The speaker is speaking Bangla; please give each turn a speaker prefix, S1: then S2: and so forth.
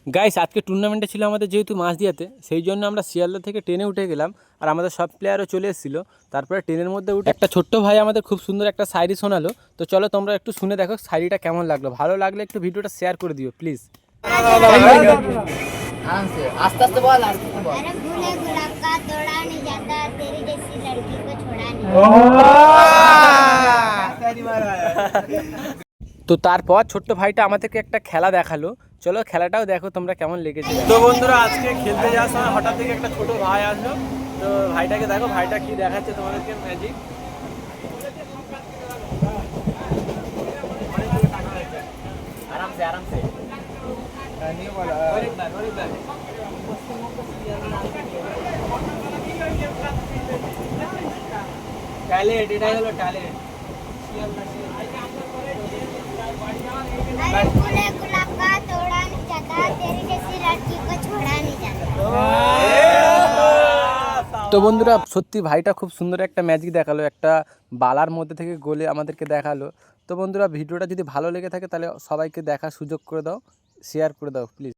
S1: গাইস আজকে টুর্নামেন্টে ছিল আমাদের যেহেতু মাঝদিয়াতে, সেই জন্য আমরা শিয়ালদা থেকে ট্রেনে উঠে গেলাম। আর আমাদের সব প্লেয়ারও চলে এসেছিল। তারপরে ট্রেনের মধ্যে উঠে একটা ছোট্ট ভাই আমাদের খুব সুন্দর একটা শায়রি শোনালো। তো চলো তোমরা একটু শুনে দেখো শায়রিটা কেমন লাগলো। ভালো লাগলে একটু ভিডিওটা শেয়ার করে দিও প্লিজ।
S2: आराम से आस्ते आस्ते बोल आस्ते आस्ते बोल।
S3: अरे फूले गुलाब का तोड़ा नहीं जाता, तेरी जैसी लड़की को छोड़ा नहीं।
S1: তো তারপর ছোট্ট ভাইটা আমাদেরকে একটা খেলা দেখালো। চলো খেলাটাও দেখো তোমরা কেমন লেগেছে। তো বন্ধুরা আজকে খেলতে যাওয়ার সময় হঠাৎ থেকে একটা ছোট ভাই আসলো। তো ভাইটাকে দেখো, ভাইটা কি দেখাচ্ছে তোমাদেরকে ম্যাজিক।
S2: आराम से आराम से।
S1: ট্যালেন্ট, এটাই হলো ট্যালেন্ট।
S3: अरे फूले गुलाब का तोड़ा नहीं जाता, तेरी जैसी लड़की को छोड़ा नहीं जाता।
S1: তো বন্ধুরা সত্যি ভাইটা খুব সুন্দর একটা ম্যাজিক দেখালো, একটা বালার মধ্যে থেকে গোলে আমাদেরকে দেখালো। তো বন্ধুরা ভিডিওটা যদি ভালো লেগে থাকে তাহলে সবাইকে দেখার সুযোগ করে দাও, শেয়ার করে দাও প্লিজ।